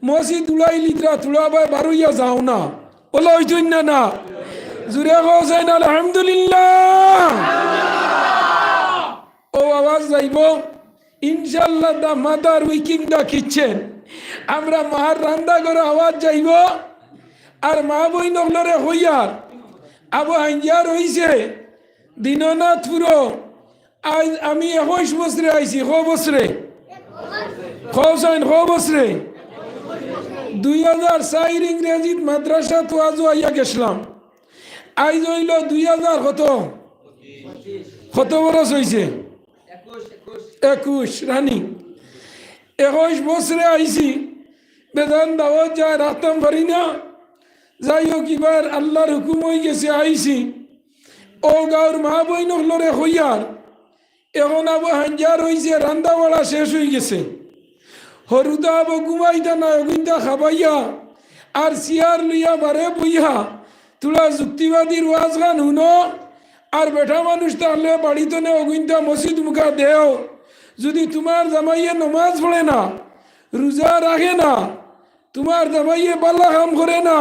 মসজিদ উড়াই লিতরা তুলাবাই বারুইয়া যাও না বলে ওই জন্য না জুড়ে হোসেন আলহামদুলিল্লাহ ও আওয়াজ যাইব ইনশাল্লাহ দা মাদার উইকিং দা কিচেন আমরা মার রান্না করে আওয়াজ যাইব আর মা বই নগলরে হইয়ার আবু হাইয়ার হইছে দীননাথপুর আজ আমি 21 বছরে আইছি ক বছরে হোসেন ক বছরে 2004 ইংরেজিত মাদ্রাসা তো আজও আইয়া গেছিলাম আজ হইল 2000 কত বরস হয়েছে 21 রানি 21 বছরে আইছি বেদান দাওয়াত যায় রাখতাম পারি না যাই হোক এবার আল্লাহর হুকুম হয়ে গেছে আইছি ও গাঁর মা বই নগলরে হইয়ার এখন আবু হাঞ্জার হয়েছে রান্দাবাড়া শেষ হয়ে গেছে হরুদা আবু ঘুমাইতা না অগুইতা খাবাইয়া আর সিয়ার লইয়া বারে বইয়া তুলা যুক্তিবাদীর ওয়াজ গান শুনো আর বেটা মানুষ তাহলে বাড়িতে নে অগুইতা মসজিদ মুখা দেও যদি তোমার জামাইয়ে নমাজ পড়ে না রোজা রাখে না তোমার জামাইয়ে বাল্লা কাম করে না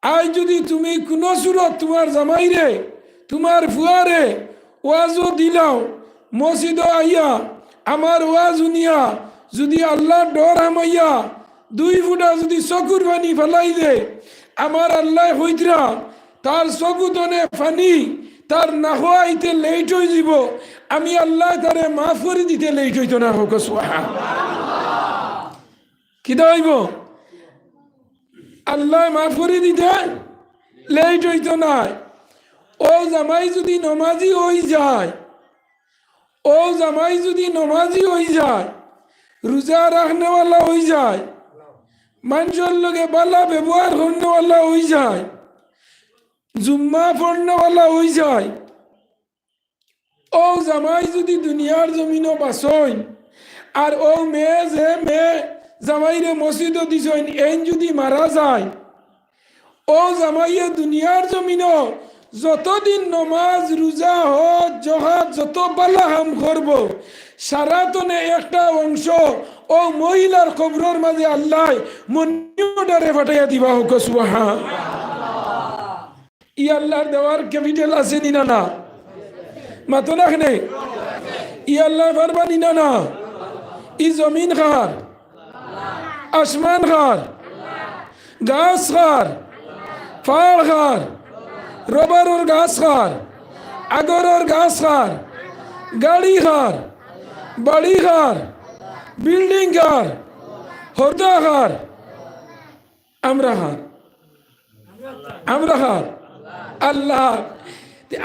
আজ যদি তুমি কোনো সুরত তোমার জামাইরে তোমার ফুয়ারে ওয়াজও দিলাও মসজিদ আইয়া আমার ওয়াজ শুনিয়া যদি আল্লাহর ডর হামাইয়া 2 ফুটা যদি চকুর পানি ফেলাই দে আমার আল্লাহ হইতরা তার চকুতনে পানি তার নাহোয়াইতে লেট হয়ে যাব আমি আল্লাহ তারে মাফ করে দিতে লেট হইতো না হোক সোহা কি হইব আল্লাহ মাফ করে দিতে লেট হইতো না ও জামাই যদি নমাজি হয়ে যায় ও জামাই যদি নমাজি হয়ে যায় রোজা রাখনেওয়ালা হয়ে যায় মানুষের লগে বালা ব্যবহার করনেওয়ালা হয়ে যায় জুম্মা পড়নেওয়ালা হয়ে যায় ও জামাই যদি দুনিয়ার জমিনও বাসইন আর ও মেয়ে যে মেয়ে জামাইরে মসজিদও দিছইন এন যদি মারা যায় ও জামাইয়ে দুনিয়ার জমিনও যতদিন নমাজ রোজা হজ জহাদ যত বালা হাম করব সারাতনে একটা অংশ ও মহিলার কবরের মাঝে আল্লাহ মনিয়ডারে ফাটাইয়া দিবা হোক সুবহান ই আল্লাহর দেওয়ার ক্যাপিটাল আছে নি না মাতো রাখনে ই আল্লাহ পারবানি না ই জমিন খার আসমান খার গাছ খার পাহাড় খার রবারের গাছ খার আগরের গাছ খার গাড়ি খার বাড়ি খার বিল্ডিং খার হরদা খার আমরা খার আমরা খার আল্লাহ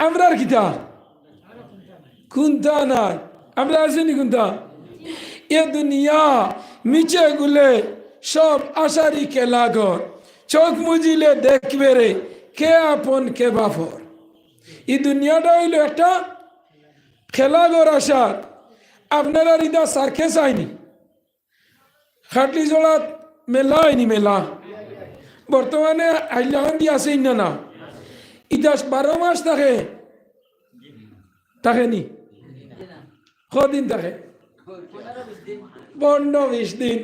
আমরার কিতা কুন্তা নাই আমরা আসেনি কুন্তা এ দুনিয়া মিচে গুলে সব আশারি খেলাঘর চোখ মুজিলে দেখবে রে কে আপন কে বাফর এই দুনিয়াটা হইল একটা খেলাঘর আসার আপনারা ইদা সার্কে চাইনি খাটলি জোড়াত মেলা হয়নি মেলা বর্তমানে হাইলাকান্দি আছে না ইটা 12 মাস থাকে থাকেনি কদিন থাকে 15-20 দিন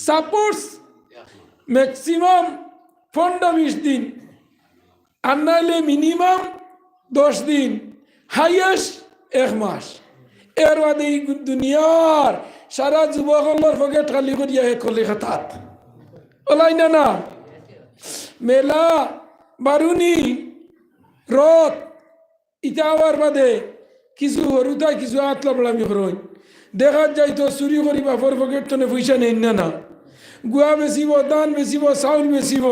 সাপোজ ম্যাক্সিমাম 15-20 দিন আর নাইলে মিনিমাম 10 দিন হাইয়েস্ট 1 মাস এর বাদে দুনিয়ার সারা যুবকর পকেট খালি করিয়া হে কলিকাতাত ওলাই না মেলা বারুনি রথ ইটা আবার বাদে কিছু হরুতায় কিছু আতলা বলামি করই দেখা যাই তো চুরি করি বাপর পকেট তো পয়সা নেই না গুয়া বেচিব ধান বেচিব চাউল বেচিব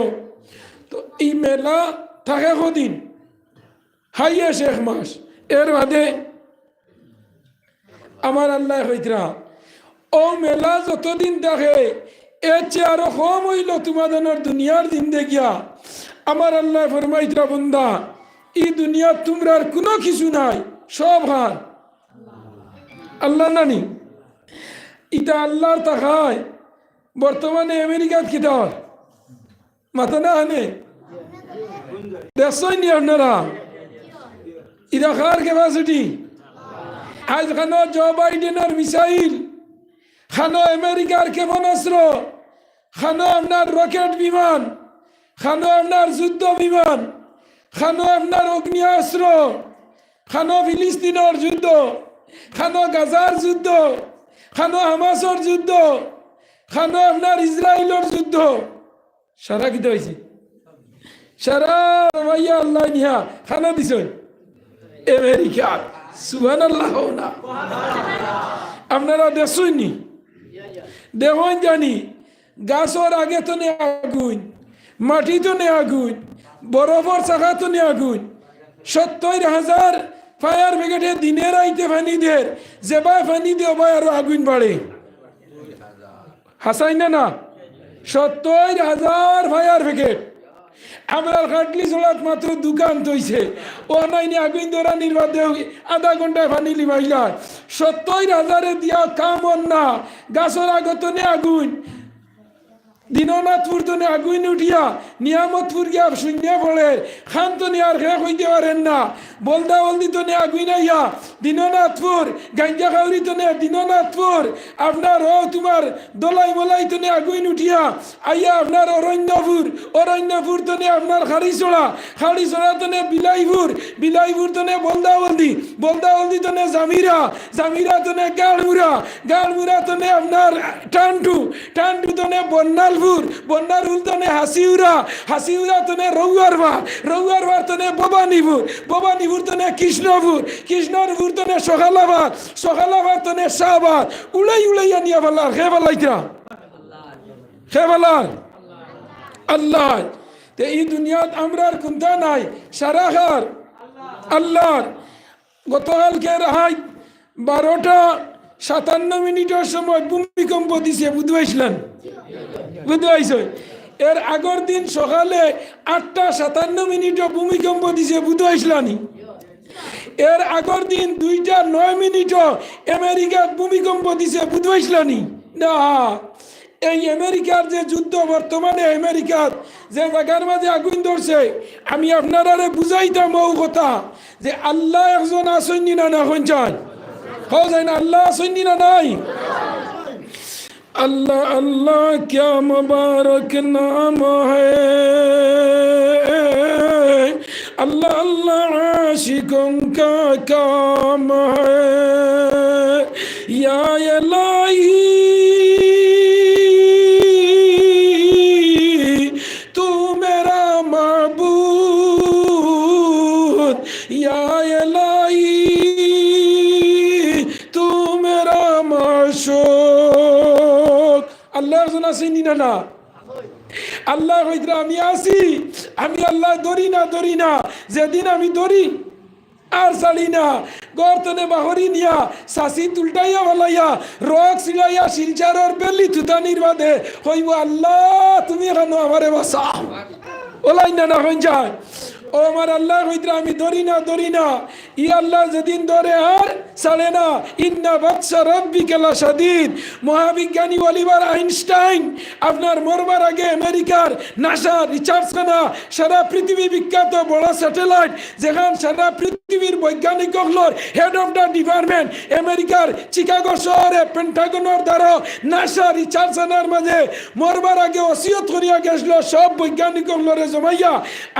তো এই মেলা থাকে কদিন হাইয়েস্ট 1 মাস এর বাদে আমার আল্লাহ হইতরা ও মেলা যতদিন থাকে এর চেয়ে আরো কম হইল তোমাদের দুনিয়ার জিন্দেগিয়া আমার আল্লাহ ফরমাইতরা বন্দা এই দুনিয়া তোমরার কোনো কিছু নাই সব হার আল্লাহ নানি ইটা আল্লাহর তাকায় বর্তমানে আমেরিকাত কিতা মাথা না আনে দেখছই নি আপনারা ইটা কার ক্যাপাসিটি আজ খানো জো বাইডেনের মিসাইল খানো আমেরিকার ক্ষেপণাস্ত্র খানো আপনার রকেট বিমান, খানো আপনার যুদ্ধ বিমান, খানো আপনার অগ্নিয়াস্ত্র, খানো ফিলিস্তিনের যুদ্ধ, খানো গাজার যুদ্ধ, খানো হামাসর যুদ্ধ, খানো আপনার ইসরায়েলের যুদ্ধ। সারা কিতে হয়েছে? সারা মাইয়া আল্লাহ নিহা খানা দিছ আমেরিকা। সুবহানাল্লাহ না? আপনারা দেখুন দেখুন জানি গাছর আগে তো নে আগুন, মাটি তো নে আগুন, বরফর চাকা তো নে আগুন। 70,000 ফায়ার ব্রিগেডে দিনের আইতে ফানি দের যেবাই ফানি দিয়ে ভাই আরো আগুন বাড়ে। হাসাই না না? 70,000 ফায়ার ব্রিগেড। আমরা খাটলি চলাত মাত্র দোকান তৈছে ও নাইনি আগুন ধরা নির্বাদ আধা ঘন্টায় ফানি লিবাইলা। 70,000 দিয়া কাম না। গাছর আগত নে আগুন, দিননাথপুর তো আগুন উঠিয়া নিয়ামতপুর গিয়া শূন্য পড়ে খান তো আর খেয়ে হইতে পারেন না। বলদা বলদি তো আগুন আইয়া দিননাথপুর, গাঞ্জা খাউরি তো দিননাথপুর, আপনার ও তোমার দলাই মলাই তো আগুন উঠিয়া আইয়া আপনার অরণ্যপুর, অরণ্যপুর তো আপনার খাড়িছড়া, খাড়িছড়া তো বিলাইপুর, বিলাইপুর তো বলদা বলদি, বলদা বলদি তো জামিরা, জামিরা তো গাড়মুড়া, গাড়মুড়া তো আপনার টান্টু, টান্টু তো বন্যাল, বন্যার উল্টনে হাসিউরা, হাসিউরা তনে রৌয়ারবা, রৌয়ারবার তনে ভবানীপুর, ভবানীপুর তনে কৃষ্ণপুর, কৃষ্ণপুর তনে সকালাবাদ, সকালাবাদ তনে শাহবাদ। উড়াই উড়াইয়া নিয়া ফেলার খে ফেলাইতা, খে ফেলার আল্লাহ। তে এই দুনিয়াত আমরার কোনটা নাই, সারা খার আল্লাহর। গতকালকে রাহাই 12:57 সময় ভূমিকম্প দিছে, বুঝবাইছিলেন? বুঝবাইছ? এর আগের দিন সকালে 8:57 ভূমিকম্প দিছে, বুঝবাইছিলানি? এর আগের দিন 2:09 আমেরিকার ভূমিকম্প দিছে, বুঝবাইছিলানি? না, এই আমেরিকার যে যুদ্ধ বর্তমানে আমেরিকার যে জায়গার মাঝে আগুন ধরছে, আমি আপনারা বুঝাইতাম ও কথা যে আল্লাহ একজন আসেননি না, না হন যায় না? আল্লাহ আসেননি না নাই? अल्लाह अल्लाह क्या मुबारक नाम है, अल्लाह अल्लाह आशिकों का काम है। या इलाही तू मेरा माबूद, या इलाही तू मेरा माशूक। আল্লাহ আসেনি না না? আল্লাহ হইতরা আমি আসি, আমি আল্লাহ ধরি না, ধরি না। যেদিন আমি ধরি আর ছাড়ি না, গর্তনে বাহরি নিয়া শাসি তুলটাইয়া বলাইয়া রক সিলাইয়া শিলচারর বেলি তুতানির বাদে হইব আল্লাহ তুমি কেন আমারে বাসা ওলাই না, না হইন যায়। ও আমার আল্লাহ হইতরা আমি ধরি না, ধরি না। ই আল্লাহ যেদিন ধরে আর ছাড়ে না। ইন্না বাতশা রাব্বিকা লাশাদীদ। মহাবিজ্ঞানী অলিভার আইনস্টাইন আপনার মরবার আগে আমেরিকার নাসা রিসার্চখানা সারা পৃথিবী বিখ্যাত বড় স্যাটেলাইট, যেখান সারা পৃথিবীর বৈজ্ঞানিকগুলোর হেড অফ দ্য ডিপার্টমেন্ট আমেরিকার চিকাগো শহরে পেন্টাগনের দ্বারা নাসা রিসার্চখানার মাঝে মরবার আগে ওসিয়ত করিয়া গেছিল সব বৈজ্ঞানিকগুলোরে জমাইয়া,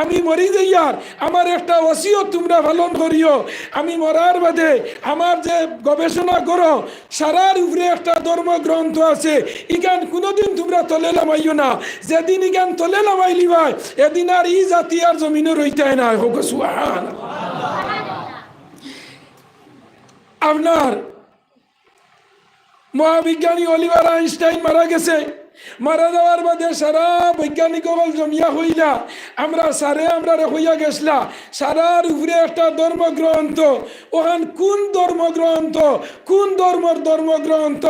আমি মরি যাইয়ার আমার একটা ওসিয়ত তোমরা পালন করিও। আমি মরার বাদে আমার যে গবেষণা করো সারার উপরে একটা ধর্মগ্রন্থ আছে, ইগান কোনোদিন তোমরা তলে নামাইও না। যেদিন ইগান তলে নামাইলি ভাই এদিন আর ই জাতি আর জমিনে রইতে না। হোক সুবহানাল্লাহ। আপনার মহাবিজ্ঞানী অলিভার আইনস্টাইন মারা গেছে, মারা যাওয়ার বাদে সারা বৈজ্ঞানিক জমিয়া হইলা, আমরা সারে আমরা হইয়া গেছলা সারার উপরে একটা ধর্মগ্রন্থ। ওখান কোন ধর্মগ্রন্থ, কোন ধর্মর ধর্মগ্রন্থ?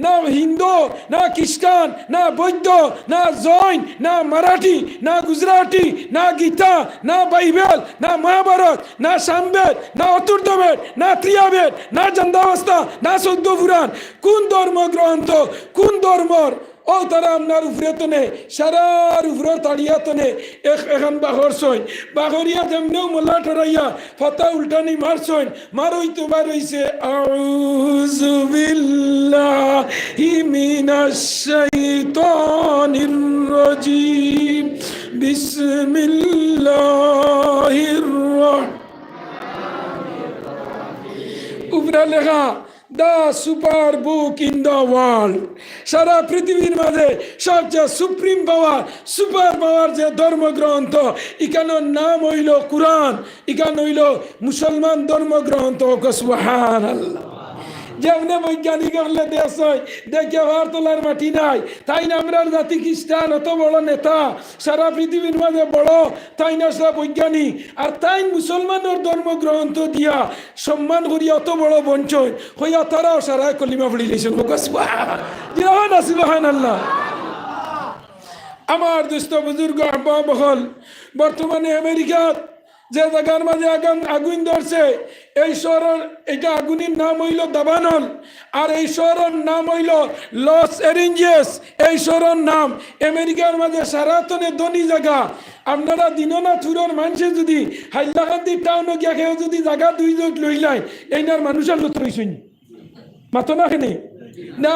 না হিন্দু, না খ্রিস্টান, না বৌদ্ধ, না জৈন, না মারাঠি, না গুজরাটি, না গীতা, না বাইবেল, না মহাভারত, না সামবেদ, না অতুর্দবেদ, না ত্রিয়াবেদ, না জন্দাবস্থা, না 14 পুরাণ। কোন ধর্মগ্রন্থ, কোন ধর্মর? ও তারা আপনার উপরে তো নেই, সারার উপরে তাড়িয়া তো নেই। এখন বাঘর সইন বাঘরিয়া তেমনিও মোল্লা ঠরাইয়া ফতা উল্টানি মারছইন, মারই তো বারইছে আউযু বিল্লাহি মিনাশ শাইতানির الرجيم بسم الله উপরে লেখা the super book in the world. সারা পৃথিবীর মাঝে সবচেয়ে সুপ্রিম পাওয়ার সুপার পাওয়ার যে ধর্মগ্রন্থ, এখানের নাম হইল কুরআন, এখানে হইল মুসলমান ধর্মগ্রন্থ। সুবহানাল্লাহ। যেমনি বৈজ্ঞানিক হলে দেশ হয় দেখে হওয়ার তোলার মাটি নাই, তাই না আমরা জাতি খ্রিস্টান অত বড় নেতা সারা পৃথিবীর মাঝে বড়, তাই না সারা বৈজ্ঞানিক, আর তাই মুসলমানের ধর্মগ্রন্থ দিয়া সম্মান করি অত বড় বঞ্চন হইয়া তারাও সারা কলিমা পড়ি লেছেন। সুবহানাল্লাহ। আমার দুস্থ বুজুর্গ আব্বা বহল বর্তমানে আমেরিকার যে জায়গার মাঝে আগুন ধরছে, এই শহরের এটা আগুনের নাম হইল দাবানল, আর এই শহরের নাম হইল লস এঞ্জেলস। এই শহরের নাম আমেরিকার মাঝে সারাতনে ধনী জায়গা। আপনারা দিননাথুরের মানুষে যদি হাইলাকান্দি টাউনে গিয়া খেয়ে যদি জায়গা দুই যোগ লইলাই, এইনার মানুষের লোক রইছেন মাতো না খেনে না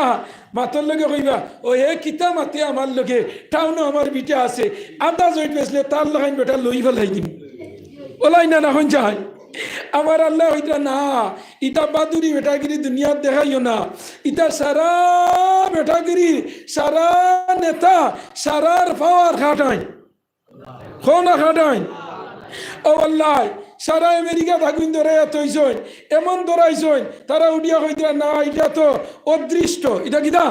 মাতর লগে কইবা ও এ কিতা মাতে আমার লগে টাউনে আমার বিটা আছে, আধা জইট বেসলে তার লাগাইন বেটা লই ফেলাই দিন ওলাই না হন যায়। আমার আল্লাহ হইতা না, ইটা বাদুরি বেটাগিরি দুনিয়াত দেখাইও না। ইটা সারা বেটাগিরি সারা নেতা সারার পাওয়ার খাটাই খোনা খাটাই। ও আল্লাহ সারা আমেরিকা থাকুন ধরে এতইছই এমন ধরাইছই, তারা উঠিয়া হইতা না এটা তো অদৃষ্ট। এটা কিতা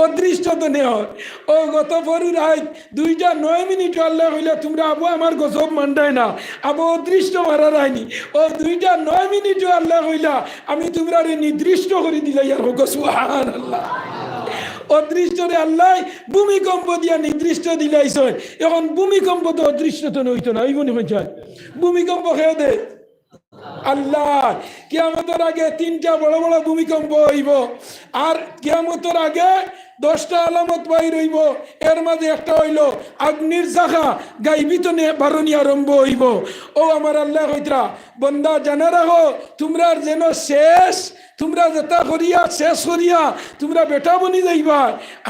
অদৃষ্ট তো নেই। ও গত পরুর আয় 2:09 আল্লাহ হইলে তোমরা আবু আমার গজব মান্ডায় না, আবু অদৃষ্ট মারার আইনি। ও 2:09 আল্লাহ হইলা আমি তোমরা নির্দিষ্ট করে দিলাই আর হোক। সুবহানাল্লাহ। অদৃষ্টরে আল্লাহ ভূমিকম্প দিয়া নির্দিষ্ট দিলাইছ। এখন ভূমিকম্প তো অদৃষ্ট তো নইতো না, ওই মনে হয় ভূমিকম্প খেয়ে দে আল্লাহ। কিয়ামতের আগে 3টা বড় বড় ভূমিকম্প হইব, আর কিয়ামতের আগে 10টা আলামত বাইর হইব। এর মাঝে একটা হইল আগ্নির শাখা গাইবিতনে বারণী আরম্ভ হইব। ও আমার আল্লাহ কইতরা বন্দা জানা রাখো তোমরা যেন শেষ, তোমরা যেটা করিয়া শেষ করিয়া তোমরা বেটা বনি যাইবা।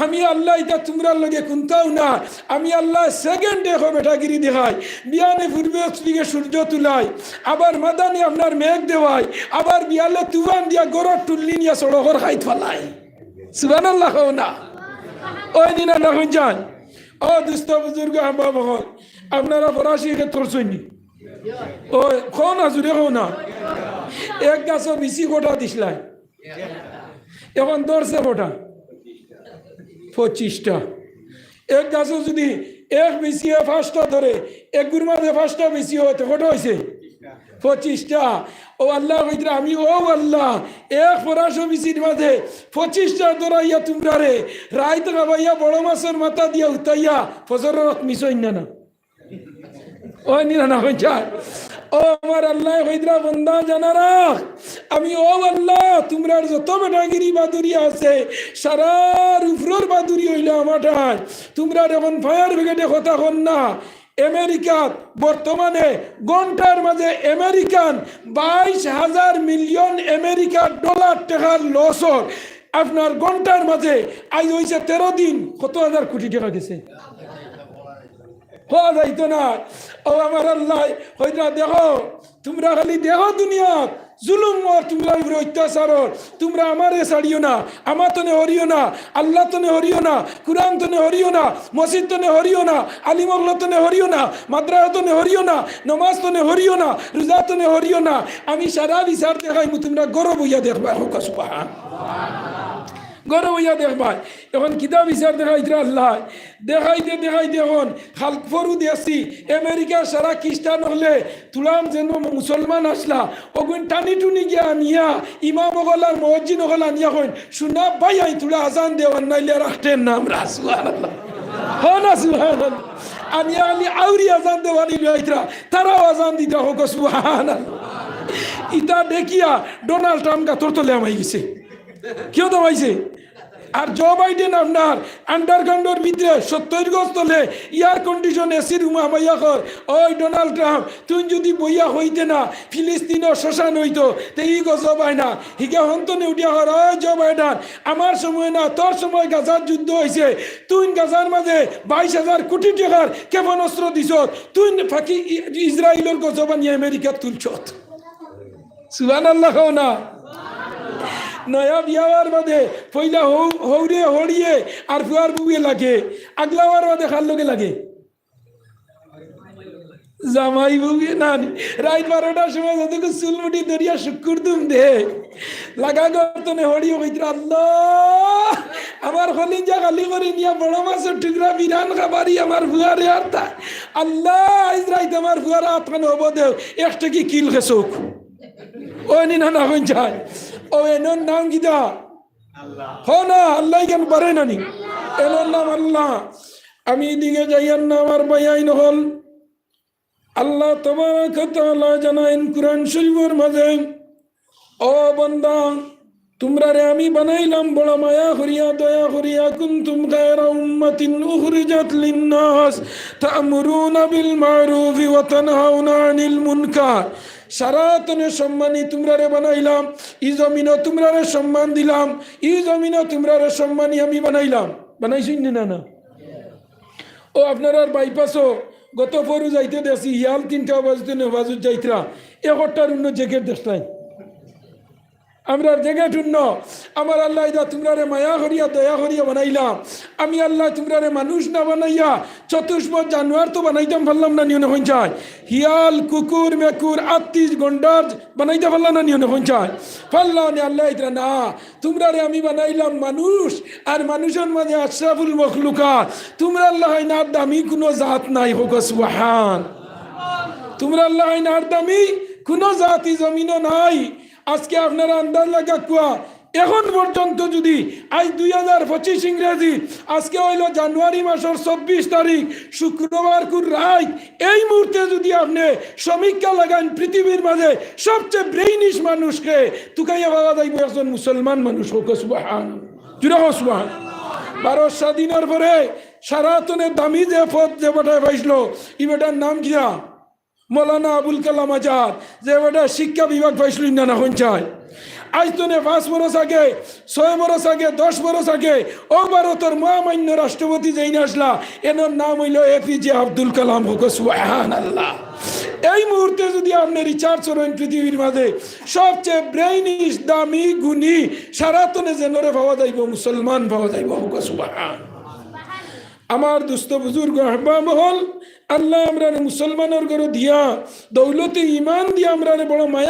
আমি আল্লাহ এটা তোমরা লগে কোনটাও না, আমি আল্লাহ সেকেন্ড দেখো বেটাগিরি দেখাই। বিয়ানে পূর্বে দিকে সূর্য তুলাই, আবার মাদানে আপনার মেঘ দেওয়াই, আবার বিয়ালে তুফান দিয়া গরর টুল্লি নিয়া সড়কর খাইত ফেলাই। সুবহানাল্লাহ না ওই দিন না হয়ে যান। ও দুস্থ বুজুর্গ আব্বা বহল আপনারা ফরাসি তোরছনি ও খো না জুড়ে খো না এক গাছ বেশি গোটা দিসলাই, এখন ধরছে গোটা 25টা। এক গাছ যদি এক বেশি 5টা ধরে, এক গুর মাঝে 5টা বেশি হয়তো গোটা হয়েছে 25টা। ও আল্লাহ হইতে আমি ও আল্লাহ এক ফরাসো বিচির মাঝে 25টা ধরাইয়া তোমরা রে রাইত গাবাইয়া বড় মাছের মাথা দিয়া উতাইয়া ফজরের মিশই না না ও নিরা না হয়ে যায়। ও আমার আল্লাহ হইদ্রা বন্দা জানারা আমি ও আল্লাহ তোমরা যত বেটাগিরি বাদুরি আছে সারার উপরের বাদুরি হইল আমাটাই। তোমরা যখন ফায়ার ব্রিগেডে কথা হন না, আমেরিকাত বর্তমানে ঘন্টার মাঝে আমেরিকান 22,000 মিলিয়ন আমেরিকার ডলার টাকার লস আপনার ঘন্টার মাঝে আজ হয়েছে 13 দিন কত হাজার কোটি টাকা গেছে হওয়া যাইতো না। ও আমার আল্লাহ হইতা দেখো তোমরা খালি দেখো দুনিয়া জুলুম আর তোমরা অত্যাচার তোমরা আমারে ছাড়িও না, আমার তনে হরিও না, আল্লাহ তনে হরিও না, কুরআন তনে হরিও না, মসজিদ তনে হরিও না, আলিমগল তনে হরিও না, মাদ্রাসা তনে হরিও না, নমাজ তনে হরিও না, রোজা তনে হরিও না। আমি সারা বিচার দেখাই তোমরা গরব হইয়া দেখবা হোক সুবহান গরব হইয়া দেখবাই। এখন কিতা বিচার দেখাইতে আল্লাহ দেখাইতে দেখাইতে এখন খালক ফরু দেখছি আমেরিকা সারা খ্রিস্টান হলে তুলাম যেন মুসলমান আসলা ওগুন টানি টুনি গিয়া আনিয়া ইমাম হল আর মসজিদ হল আনিয়া হইন শুনা ভাই আই তুলা আজান দেওয়ার নাইলে রাখতেন নাম সুবহানাল্লাহ হনা সুবহানাল্লাহ আনিয়া আলি আউরি আজান দেওয়ানি লইতরা তারাও আজান দিতা হোক সুবহানাল্লাহ। ইটা দেখিয়া ডোনাল্ড ট্রাম্প গা তোর তলে আমাই গেছে কেউ তো পাইছে আর জো বাইডেন আপনার আন্ডারগ্রাউন্ডের ভিতরে 70 গজ তলে এয়ার কন্ডিশন এসি রুম আমাইয়া কর ওই ডোনাল্ড ট্রাম্প তুই যদি বইয়া হইতে না ফিলিস্তিনও শ্মশান হইতো তো ই গজ বাই না হিগে হন্তনে উঠিয়া কর ওই জো বাইডেন আমার সময় না তোর সময় গাজার যুদ্ধ হয়েছে তুই গাজার মাঝে 22,000 কোটি টাকার ক্ষেপণাস্ত্র দিছ তুই ফাঁকি ইসরায়েলের গজ বানিয়ে আমেরিকা তুলছ সুবহানাল্লাহ না নয়া বিয়ার বাদে পয়লা হৌরে হড়িয়ে আর ফুয়ার বুয়ে লাগে আগলাওয়ার বাদে খার লগে লাগে জামাই বুয়ে না রাত 12টার সময় যতটুকু চুলমুটি দরিয়া শুকুর দুম দে লাগা গতনে হড়িয়ে হইতে আল্লাহ আমার খলিজা খালি করে নিয়া বড় মাছের টুকরা বিরান খাবারই আমার ফুয়ারে আর তা আল্লাহ আজ রাইত আমার ফুয়ার আত্মান হব দেও একটা কি কিল খেসুক ও নি না না হইন যায় ও এনর নাম কিদা হো না আল্লাহ কেন পারে না নি এনর নাম আল্লাহ আমি দিকে যাইয়ার না আমার বায়াইন হল আল্লাহ তাবারাক ওয়া তাআলা জানাইন কুরআন শরীফের মাঝে ও বান্দা তোমরা রে আমি বানাইলাম বড় মায়া করিয়া দয়া করিয়া কুনতুম গায়রা উম্মাতিন উখরিজাত লিন-নাস তা'মুরুনা বিল মা'রুফ ওয়া তানহাউনা আনিল মুনকার সারাতনে সম্মানী তোমরা রে বানাইলাম ই জমিনও তোমরা রে সম্মান দিলাম ই জমিনও তোমরা রে সম্মানী আমি বানাইলাম বানাইছি না না ও আপনার আর বাইপাসও গত পরু যাইতে দেখছি হিয়াল 3টা বাজতে নবাজুত যাইতরা একটার অন্য জ্যাকেট দেখলাই আমরা জ্যাকেট অন্য আমার আল্লাহ ইদা তোমরা রে মায়া করিয়া দয়া করিয়া বানাইলাম আমি আল্লাহ তোমরা রে মানুষ না বানাইয়া চতুষ্পদ জানোয়ার তো বানাইতাম পারলাম না নিয়নে পঞ্চায় হিয়াল কুকুর মেকুর 38 গন্ডার বানাইতে পারলাম না নিয়নে পঞ্চায় পারলাম আল্লাহ ইদা না তোমরা রে আমি বানাইলাম মানুষ আর মানুষের মাঝে আশরাফুল মখলুকাত তোমরা আল্লাহ না দামি কোনো জাত নাই হোক সুবহান তোমরা আল্লাহ না দামি কোনো জাতি জমিনও নাই আজকে আপনারা আন্দাজ লাগা কুয়া এখন পর্যন্ত যদি আজ 2025 ইংরেজি আজকে হইল জানুয়ারি মাসের 24 তারিখ শুক্রবার কুর রাত এই মুহূর্তে যদি আপনি সমীক্ষা লাগান পৃথিবীর মাঝে সবচেয়ে ব্রেইনিশ মানুষকে তুকাইয়া ভাবা যাইব একজন মুসলমান মানুষ হোক সুবহান জুড়ে হোক সুবহান 12 স্বাধীনের পরে সারাতনের দামি যে পদ যে বেটায় পাইছিল ই বেটার নাম কিয়া মৌলানা আবুল কালাম আজাদ যে বেটা শিক্ষা বিভাগ পাইছিল না পঞ্চায় আজ তো 5 বছর আগে 6 বছর আগে 10 বছর আগে ও ভারতের মহামান্য রাষ্ট্রপতি যেই আসলা এনার নাম হইল এপিজে আব্দুল কালাম হোক সুবহানাল্লাহ এই মুহূর্তে যদি আপনি রিচার্জ করেন পৃথিবীর মাঝে সবচেয়ে ব্রেইনিশ দামি গুণী সারাতনে জেনরে পাওয়া যাইব মুসলমান পাওয়া যাইব হোক সুবহান আমার দুস্থ বুজুর্গ আহবাব হল আল্লাহ আমরা মুসলমানের ঘরে দিয়া দৌলতে ইমান দিয়া আমরা বড় মায়া